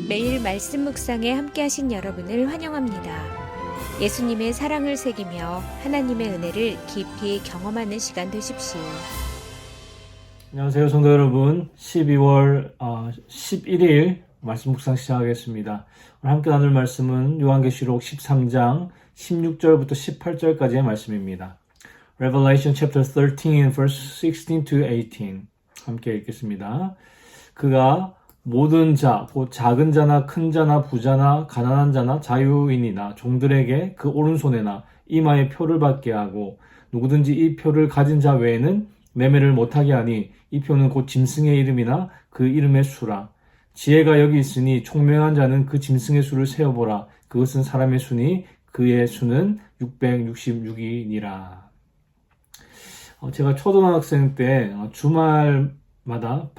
매일 말씀 묵상에 함께 하신 여러분을 환영합니다. 예수님의 사랑을 새기며 하나님의 은혜를 깊이 경험하는 시간 되십시오. 안녕하세요, 성도 여러분. 12월 11일 말씀 묵상 시작하겠습니다. 오늘 함께 나눌 말씀은 요한계시록 13장 16절부터 18절까지의 말씀입니다. Revelation chapter 13 verse 16 to 18 함께 읽겠습니다. 그가 모든 자, 곧 작은 자나 큰 자나 부자나 가난한 자나 자유인이나 종들에게 그 오른손에나 이마에 표를 받게 하고 누구든지 이 표를 가진 자 외에는 매매를 못하게 하니 이 표는 곧 짐승의 이름이나 그 이름의 수라. 지혜가 여기 있으니 총명한 자는 그 짐승의 수를 세어보라. 그것은 사람의 수니 그의 수는 666이니라. 제가 초등학생 때 주말마다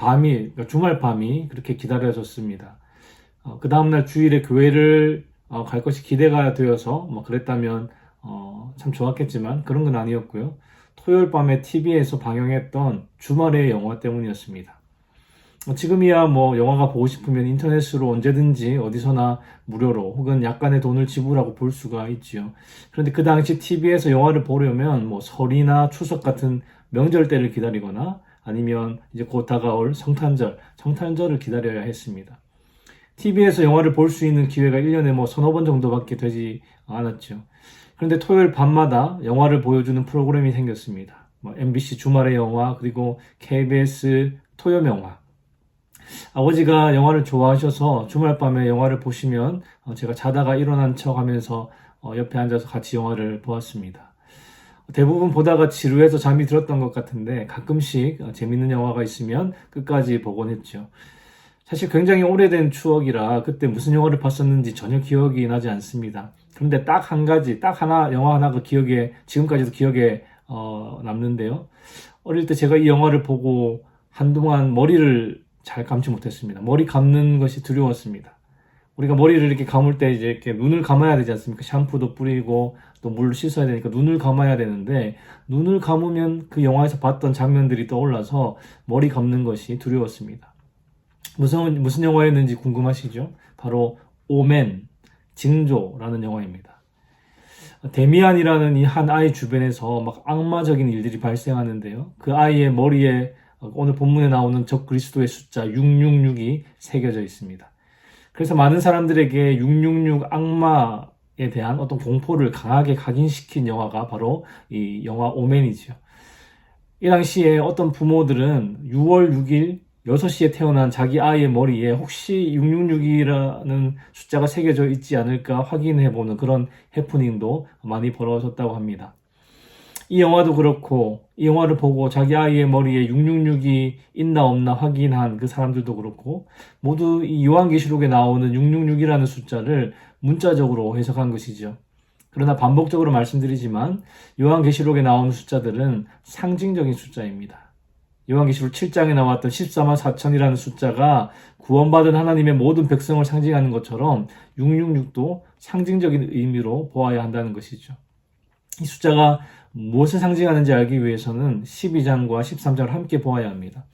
주말 밤이 그렇게 기다려졌습니다. 그 다음날 주일에 교회를 갈 것이 기대가 되어서 그랬다면 참 좋았겠지만 그런 건 아니었고요. 토요일 밤에 TV에서 방영했던 주말의 영화 때문이었습니다. 지금이야 영화가 보고 싶으면 인터넷으로 언제든지 어디서나 무료로 혹은 약간의 돈을 지불하고 볼 수가 있지요. 그런데 그 당시 TV에서 영화를 보려면 설이나 추석 같은 명절 때를 기다리거나 아니면 이제 곧 다가올 성탄절을 기다려야 했습니다. TV에서 영화를 볼 수 있는 기회가 1년에 서너 번 정도밖에 되지 않았죠. 그런데 토요일 밤마다 영화를 보여주는 프로그램이 생겼습니다. MBC 주말의 영화, 그리고 KBS 토요 영화. 아버지가 영화를 좋아하셔서 주말 밤에 영화를 보시면 제가 자다가 일어난 척 하면서 옆에 앉아서 같이 영화를 보았습니다. 대부분 보다가 지루해서 잠이 들었던 것 같은데 가끔씩 재밌는 영화가 있으면 끝까지 보곤 했죠. 사실 굉장히 오래된 추억이라 그때 무슨 영화를 봤었는지 전혀 기억이 나지 않습니다. 그런데 딱 영화 하나가 지금까지도 기억에 남는데요. 어릴 때 제가 이 영화를 보고 한동안 머리를 잘 감지 못했습니다. 머리 감는 것이 두려웠습니다. 우리가 머리를 이렇게 감을 때 이렇게 눈을 감아야 되지 않습니까? 샴푸도 뿌리고 또 물로 씻어야 되니까 눈을 감아야 되는데 눈을 감으면 그 영화에서 봤던 장면들이 떠올라서 머리 감는 것이 두려웠습니다. 무슨 영화였는지 궁금하시죠? 바로 오멘, 징조라는 영화입니다. 데미안이라는 이 한 아이 주변에서 악마적인 일들이 발생하는데요. 그 아이의 머리에 오늘 본문에 나오는 적 그리스도의 숫자 666이 새겨져 있습니다. 그래서 많은 사람들에게 666 악마에 대한 어떤 공포를 강하게 각인시킨 영화가 바로 이 영화 오멘이죠. 이 당시에 어떤 부모들은 6월 6일 6시에 태어난 자기 아이의 머리에 혹시 666이라는 숫자가 새겨져 있지 않을까 확인해보는 그런 해프닝도 많이 벌어졌다고 합니다. 이 영화도 그렇고 이 영화를 보고 자기 아이의 머리에 666이 있나 없나 확인한 그 사람들도 그렇고 모두 이 요한계시록에 나오는 666이라는 숫자를 문자적으로 해석한 것이죠. 그러나 반복적으로 말씀드리지만 요한계시록에 나오는 숫자들은 상징적인 숫자입니다. 요한계시록 7장에 나왔던 14만 4천이라는 숫자가 구원받은 하나님의 모든 백성을 상징하는 것처럼 666도 상징적인 의미로 보아야 한다는 것이죠. 이 숫자가 무엇을 상징하는지 알기 위해서는 12장과 13장을 함께 보아야 합니다.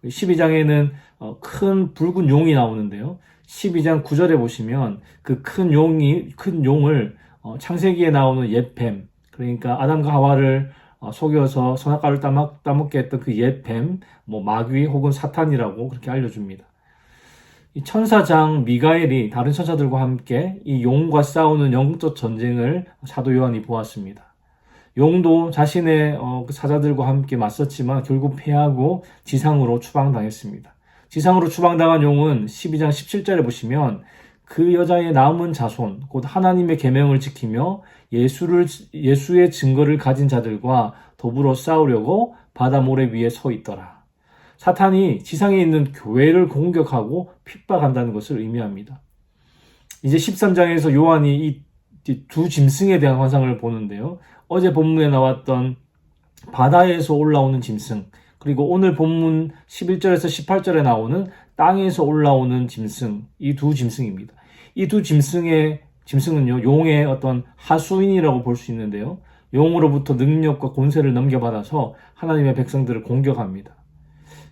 12장에는 큰 붉은 용이 나오는데요. 12장 9절에 보시면 그 큰 용을 창세기에 나오는 옛뱀, 그러니까 아담과 하와를 속여서 선악과를 따먹게 했던 그 옛뱀, 마귀 혹은 사탄이라고 그렇게 알려줍니다. 이 천사장 미가엘이 다른 천사들과 함께 이 용과 싸우는 영적 전쟁을 사도 요한이 보았습니다. 용도 자신의 사자들과 함께 맞섰지만 결국 패하고 지상으로 추방당했습니다. 지상으로 추방당한 용은 12장 17절에 보시면 그 여자의 남은 자손, 곧 하나님의 계명을 지키며 예수의 증거를 가진 자들과 더불어 싸우려고 바다 모래 위에 서 있더라. 사탄이 지상에 있는 교회를 공격하고 핍박한다는 것을 의미합니다. 이제 13장에서 요한이 이 두 짐승에 대한 환상을 보는데요. 어제 본문에 나왔던 바다에서 올라오는 짐승, 그리고 오늘 본문 11절에서 18절에 나오는 땅에서 올라오는 짐승, 이 두 짐승입니다. 이 두 짐승은요, 용의 어떤 하수인이라고 볼 수 있는데요. 용으로부터 능력과 권세를 넘겨받아서 하나님의 백성들을 공격합니다.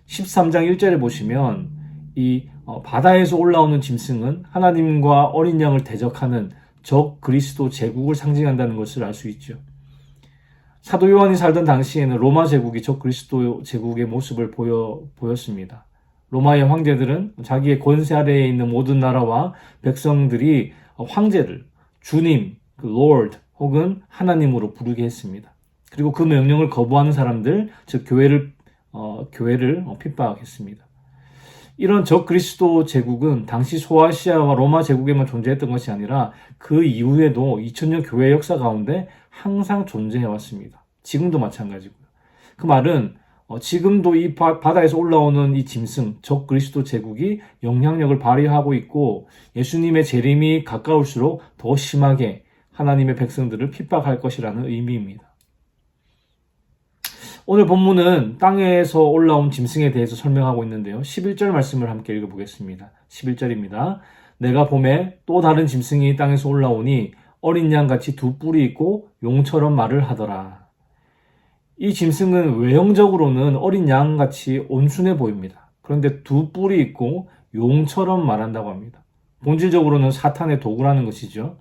13장 1절에 보시면 이 바다에서 올라오는 짐승은 하나님과 어린 양을 대적하는 적 그리스도 제국을 상징한다는 것을 알 수 있죠. 사도 요한이 살던 당시에는 로마 제국이 적 그리스도 제국의 모습을 보였습니다. 로마의 황제들은 자기의 권세 아래에 있는 모든 나라와 백성들이 황제를 주님, 그 Lord 혹은 하나님으로 부르게 했습니다. 그리고 그 명령을 거부하는 사람들, 즉 교회를 핍박했습니다. 이런 적 그리스도 제국은 당시 소아시아와 로마 제국에만 존재했던 것이 아니라 그 이후에도 2000년 교회 역사 가운데 항상 존재해 왔습니다. 지금도 마찬가지고요. 그 말은 지금도 이 바다에서 올라오는 이 짐승, 적 그리스도 제국이 영향력을 발휘하고 있고 예수님의 재림이 가까울수록 더 심하게 하나님의 백성들을 핍박할 것이라는 의미입니다. 오늘 본문은 땅에서 올라온 짐승에 대해서 설명하고 있는데요. 11절 말씀을 함께 읽어보겠습니다. 11절입니다. 내가 봄에 또 다른 짐승이 땅에서 올라오니 어린 양같이 두 뿔이 있고 용처럼 말을 하더라. 이 짐승은 외형적으로는 어린 양같이 온순해 보입니다. 그런데 두 뿔이 있고 용처럼 말한다고 합니다. 본질적으로는 사탄의 도구라는 것이죠.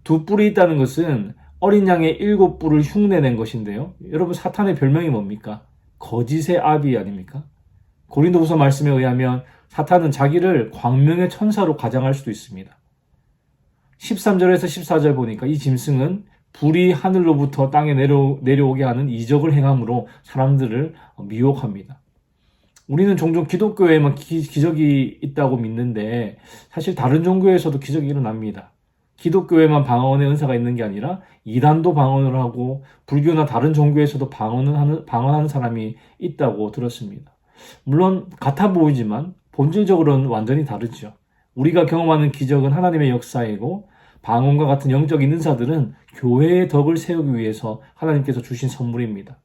두 뿔이 있다는 것은 어린 양의 7뿔을 흉내낸 것인데요. 여러분, 사탄의 별명이 뭡니까? 거짓의 아비 아닙니까? 고린도후서 말씀에 의하면 사탄은 자기를 광명의 천사로 가장할 수도 있습니다. 13절에서 14절 보니까 이 짐승은 불이 하늘로부터 땅에 내려오게 하는 이적을 행함으로 사람들을 미혹합니다. 우리는 종종 기독교에만 기적이 있다고 믿는데 사실 다른 종교에서도 기적이 일어납니다. 기독교에만 방언의 은사가 있는 게 아니라 이단도 방언을 하고 불교나 다른 종교에서도 방언하는 사람이 있다고 들었습니다. 물론 같아 보이지만 본질적으로는 완전히 다르죠. 우리가 경험하는 기적은 하나님의 역사이고 방언과 같은 영적인 은사들은 교회의 덕을 세우기 위해서 하나님께서 주신 선물입니다.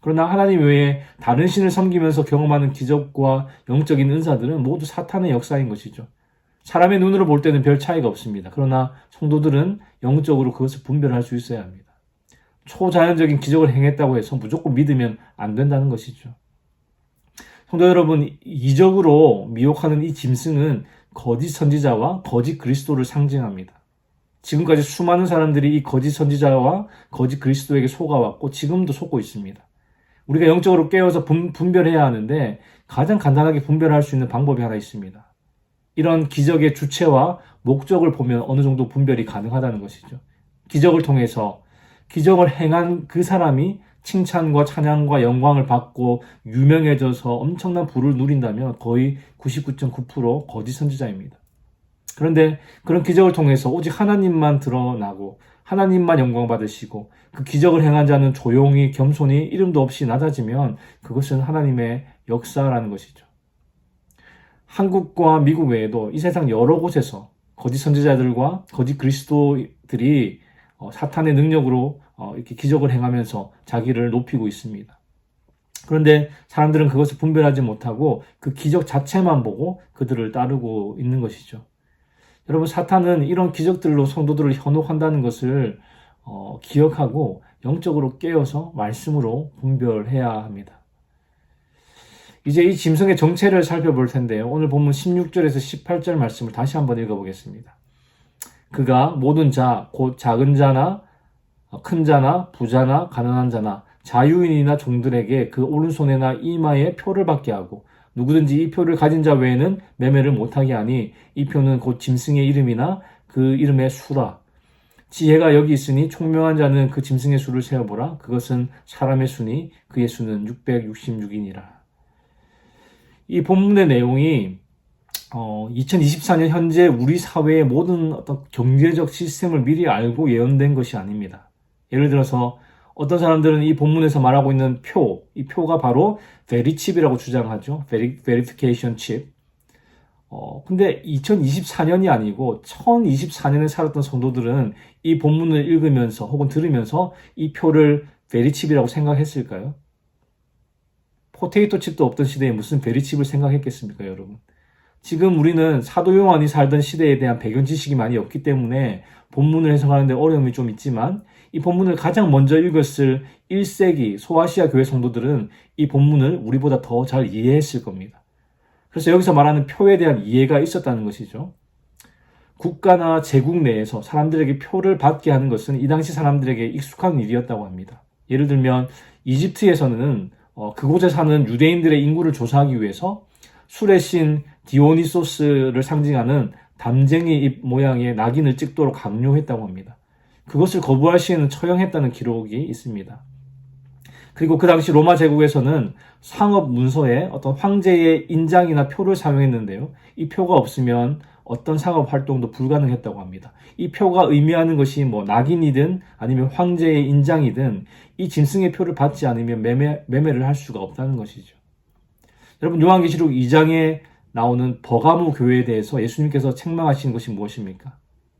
그러나 하나님 외에 다른 신을 섬기면서 경험하는 기적과 영적인 은사들은 모두 사탄의 역사인 것이죠. 사람의 눈으로 볼 때는 별 차이가 없습니다. 그러나 성도들은 영적으로 그것을 분별할 수 있어야 합니다. 초자연적인 기적을 행했다고 해서 무조건 믿으면 안 된다는 것이죠. 성도 여러분, 이적으로 미혹하는 이 짐승은 거짓 선지자와 거짓 그리스도를 상징합니다. 지금까지 수많은 사람들이 이 거짓 선지자와 거짓 그리스도에게 속아왔고 지금도 속고 있습니다. 우리가 영적으로 깨어서 분별해야 하는데 가장 간단하게 분별할 수 있는 방법이 하나 있습니다. 이런 기적의 주체와 목적을 보면 어느 정도 분별이 가능하다는 것이죠. 기적을 통해서 기적을 행한 그 사람이 칭찬과 찬양과 영광을 받고 유명해져서 엄청난 부를 누린다면 거의 99.9% 거짓 선지자입니다. 그런데 그런 기적을 통해서 오직 하나님만 드러나고 하나님만 영광 받으시고 그 기적을 행한 자는 조용히 겸손히 이름도 없이 낮아지면 그것은 하나님의 역사라는 것이죠. 한국과 미국 외에도 이 세상 여러 곳에서 거짓 선지자들과 거짓 그리스도들이 사탄의 능력으로 이렇게 기적을 행하면서 자기를 높이고 있습니다. 그런데 사람들은 그것을 분별하지 못하고 그 기적 자체만 보고 그들을 따르고 있는 것이죠. 여러분, 사탄은 이런 기적들로 성도들을 현혹한다는 것을 기억하고 영적으로 깨어서 말씀으로 분별해야 합니다. 이제 이 짐승의 정체를 살펴볼 텐데요. 오늘 본문 16절에서 18절 말씀을 다시 한번 읽어보겠습니다. 그가 모든 자, 곧 작은 자나 큰 자나 부자나 가난한 자나 자유인이나 종들에게 그 오른손에나 이마에 표를 받게 하고 누구든지 이 표를 가진 자 외에는 매매를 못하게 하니 이 표는 곧 짐승의 이름이나 그 이름의 수라. 지혜가 여기 있으니 총명한 자는 그 짐승의 수를 세어보라. 그것은 사람의 수니 그의 수는 666이니라. 이 본문의 내용이 2024년 현재 우리 사회의 모든 어떤 경제적 시스템을 미리 알고 예언된 것이 아닙니다. 예를 들어서 어떤 사람들은 이 본문에서 말하고 있는 이 표가 바로 베리칩이라고 주장하죠. Verification Chip. 근데 2024년이 아니고 1024년에 살았던 성도들은 이 본문을 읽으면서 혹은 들으면서 이 표를 베리칩이라고 생각했을까요? 포테이토 칩도 없던 시대에 무슨 베리칩을 생각했겠습니까, 여러분? 지금 우리는 사도 요한이 살던 시대에 대한 배경 지식이 많이 없기 때문에 본문을 해석하는데 어려움이 좀 있지만 이 본문을 가장 먼저 읽었을 1세기 소아시아 교회 성도들은 이 본문을 우리보다 더 잘 이해했을 겁니다. 그래서 여기서 말하는 표에 대한 이해가 있었다는 것이죠. 국가나 제국 내에서 사람들에게 표를 받게 하는 것은 이 당시 사람들에게 익숙한 일이었다고 합니다. 예를 들면 이집트에서는 그곳에 사는 유대인들의 인구를 조사하기 위해서 술의 신 디오니소스를 상징하는 담쟁이 잎 모양의 낙인을 찍도록 강요했다고 합니다. 그것을 거부할 시에는 처형했다는 기록이 있습니다. 그리고 그 당시 로마 제국에서는 상업 문서에 어떤 황제의 인장이나 표를 사용했는데요. 이 표가 없으면 어떤 상업 활동도 불가능했다고 합니다. 이 표가 의미하는 것이 낙인이든 아니면 황제의 인장이든 이 짐승의 표를 받지 않으면 매매를 할 수가 없다는 것이죠. 여러분, 요한계시록 2장에 나오는 버가모 교회에 대해서 예수님께서 책망하신 것이 무엇입니까?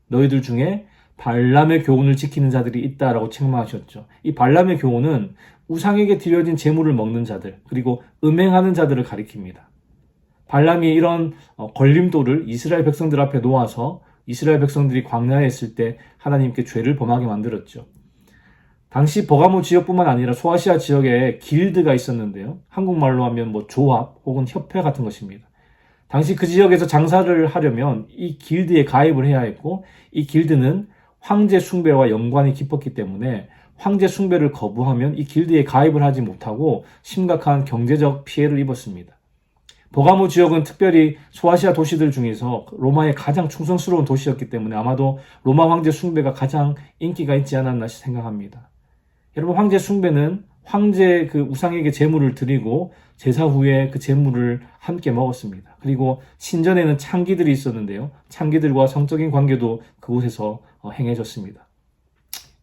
너희들 중에 발람의 교훈을 지키는 자들이 있다라고 책망하셨죠. 이 발람의 교훈은 우상에게 드려진 제물을 먹는 자들, 그리고 음행하는 자들을 가리킵니다. 발람이 이런 걸림돌을 이스라엘 백성들 앞에 놓아서 이스라엘 백성들이 광야에 있을 때 하나님께 죄를 범하게 만들었죠. 당시 버가모 지역뿐만 아니라 소아시아 지역에 길드가 있었는데요. 한국말로 하면 조합 혹은 협회 같은 것입니다. 당시 그 지역에서 장사를 하려면 이 길드에 가입을 해야 했고, 이 길드는 황제 숭배와 연관이 깊었기 때문에 황제 숭배를 거부하면 이 길드에 가입을 하지 못하고 심각한 경제적 피해를 입었습니다. 버가모 지역은 특별히 소아시아 도시들 중에서 로마의 가장 충성스러운 도시였기 때문에 아마도 로마 황제 숭배가 가장 인기가 있지 않았나 생각합니다. 여러분, 황제 숭배는 황제 그 우상에게 제물을 드리고 제사 후에 그 제물을 함께 먹었습니다. 그리고 신전에는 창기들이 있었는데요. 창기들과 성적인 관계도 그곳에서 행해졌습니다.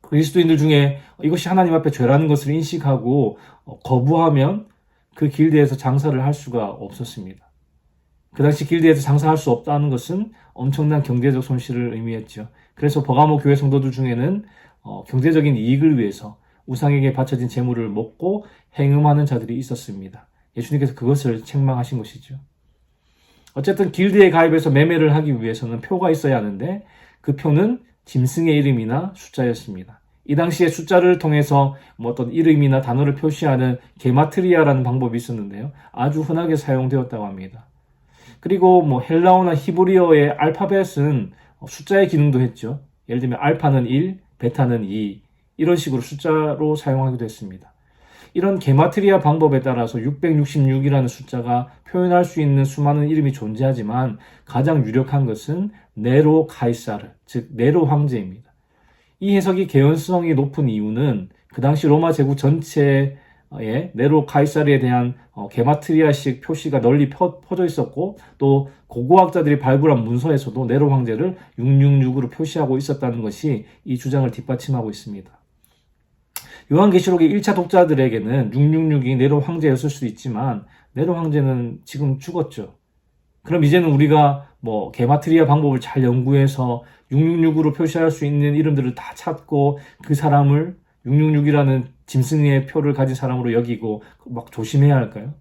그리스도인들 중에 이것이 하나님 앞에 죄라는 것을 인식하고 거부하면 그 길드에서 장사를 할 수가 없었습니다. 그 당시 길드에서 장사할 수 없다는 것은 엄청난 경제적 손실을 의미했죠. 그래서 버가모 교회 성도들 중에는 경제적인 이익을 위해서 우상에게 바쳐진 제물을 먹고 행음하는 자들이 있었습니다. 예수님께서 그것을 책망하신 것이죠. 어쨌든 길드에 가입해서 매매를 하기 위해서는 표가 있어야 하는데 그 표는 짐승의 이름이나 숫자였습니다. 이 당시에 숫자를 통해서 어떤 이름이나 단어를 표시하는 게마트리아라는 방법이 있었는데요. 아주 흔하게 사용되었다고 합니다. 그리고 헬라어나 히브리어의 알파벳은 숫자의 기능도 했죠. 예를 들면 알파는 1, 베타는 2 이런 식으로 숫자로 사용하기도 했습니다. 이런 게마트리아 방법에 따라서 666이라는 숫자가 표현할 수 있는 수많은 이름이 존재하지만 가장 유력한 것은 네로 카이사르, 즉 네로 황제입니다. 이 해석이 개연성이 높은 이유는 그 당시 로마 제국 전체에 네로 카이사르에 대한 게마트리아식 표시가 널리 퍼져 있었고, 또 고고학자들이 발굴한 문서에서도 네로 황제를 666으로 표시하고 있었다는 것이 이 주장을 뒷받침하고 있습니다. 요한계시록의 1차 독자들에게는 666이 네로 황제였을 수도 있지만 네로 황제는 지금 죽었죠. 그럼 이제는 우리가 게마트리아 방법을 잘 연구해서 666으로 표시할 수 있는 이름들을 다 찾고 그 사람을 666이라는 짐승의 표를 가진 사람으로 여기고 조심해야 할까요?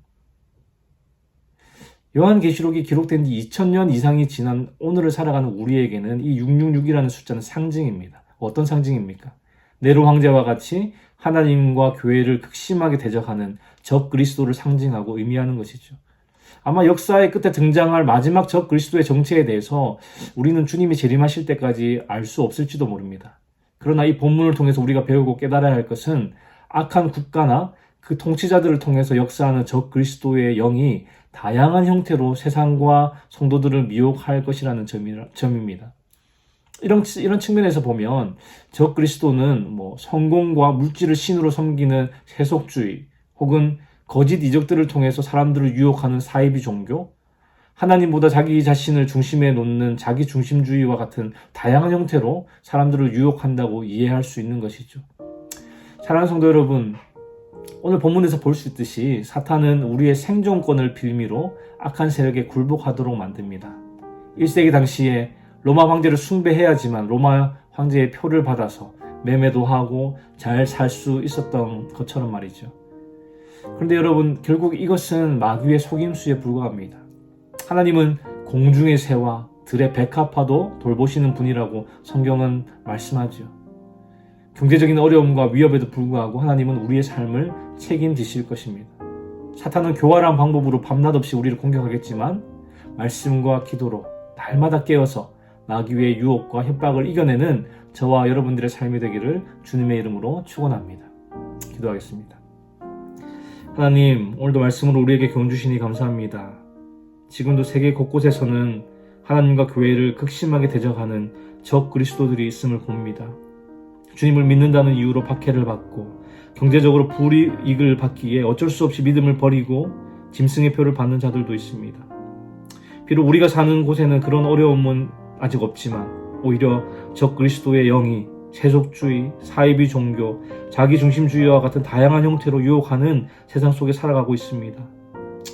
요한계시록이 기록된 지 2000년 이상이 지난 오늘을 살아가는 우리에게는 이 666이라는 숫자는 상징입니다. 어떤 상징입니까? 네로 황제와 같이 하나님과 교회를 극심하게 대적하는 적 그리스도를 상징하고 의미하는 것이죠. 아마 역사의 끝에 등장할 마지막 적 그리스도의 정체에 대해서 우리는 주님이 재림하실 때까지 알 수 없을지도 모릅니다. 그러나 이 본문을 통해서 우리가 배우고 깨달아야 할 것은 악한 국가나 그 통치자들을 통해서 역사하는 적 그리스도의 영이 다양한 형태로 세상과 성도들을 미혹할 것이라는 점입니다. 이런 측면에서 보면 적 그리스도는 성공과 물질을 신으로 섬기는 세속주의 혹은 거짓 이적들을 통해서 사람들을 유혹하는 사이비 종교, 하나님보다 자기 자신을 중심에 놓는 자기 중심주의와 같은 다양한 형태로 사람들을 유혹한다고 이해할 수 있는 것이죠. 사랑하는 성도 여러분, 오늘 본문에서 볼 수 있듯이 사탄은 우리의 생존권을 빌미로 악한 세력에 굴복하도록 만듭니다. 1세기 당시에 로마 황제를 숭배해야지만 로마 황제의 표를 받아서 매매도 하고 잘 살 수 있었던 것처럼 말이죠. 그런데 여러분, 결국 이것은 마귀의 속임수에 불과합니다. 하나님은 공중의 새와 들의 백합화도 돌보시는 분이라고 성경은 말씀하죠. 경제적인 어려움과 위협에도 불구하고 하나님은 우리의 삶을 책임지실 것입니다. 사탄은 교활한 방법으로 밤낮 없이 우리를 공격하겠지만 말씀과 기도로 날마다 깨어서 마귀의 유혹과 협박을 이겨내는 저와 여러분들의 삶이 되기를 주님의 이름으로 축원합니다. 기도하겠습니다. 하나님, 오늘도 말씀으로 우리에게 교훈 주시니 감사합니다. 지금도 세계 곳곳에서는 하나님과 교회를 극심하게 대적하는 적 그리스도들이 있음을 봅니다. 주님을 믿는다는 이유로 박해를 받고 경제적으로 불이익을 받기에 어쩔 수 없이 믿음을 버리고 짐승의 표를 받는 자들도 있습니다. 비록 우리가 사는 곳에는 그런 어려움은 아직 없지만 오히려 적 그리스도의 영이 세속주의, 사이비 종교, 자기중심주의와 같은 다양한 형태로 유혹하는 세상 속에 살아가고 있습니다.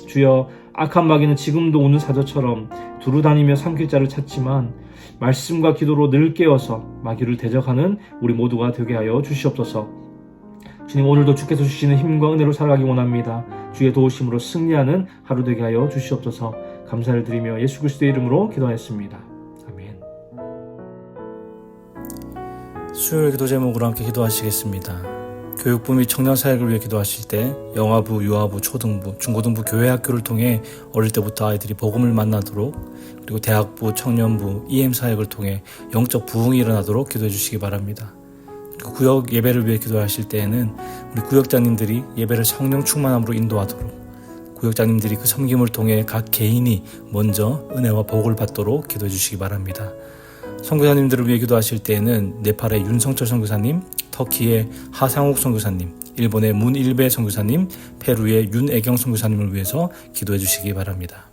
주여, 악한 마귀는 지금도 오는 사자처럼 두루다니며 삼킬 자를 찾지만 말씀과 기도로 늘 깨어서 마귀를 대적하는 우리 모두가 되게 하여 주시옵소서. 주님, 오늘도 주께서 주시는 힘과 은혜로 살아가기 원합니다. 주의 도우심으로 승리하는 하루 되게 하여 주시옵소서. 감사를 드리며 예수 그리스도의 이름으로 기도하였습니다. 아멘. 수요일 기도 제목으로 함께 기도하시겠습니다. 교육부 및 청년사역을 위해 기도하실 때 영아부, 유아부, 초등부, 중고등부 교회학교를 통해 어릴 때부터 아이들이 복음을 만나도록, 그리고 대학부, 청년부, EM사역을 통해 영적 부흥이 일어나도록 기도해 주시기 바랍니다. 그리고 구역 예배를 위해 기도하실 때에는 우리 구역장님들이 예배를 성령 충만함으로 인도하도록, 구역장님들이 그 섬김을 통해 각 개인이 먼저 은혜와 복을 받도록 기도해 주시기 바랍니다. 선교사님들을 위해 기도하실 때에는 네팔의 윤성철 선교사님, 터키의 하상욱 선교사님, 일본의 문일배 선교사님, 페루의 윤애경 선교사님을 위해서 기도해 주시기 바랍니다.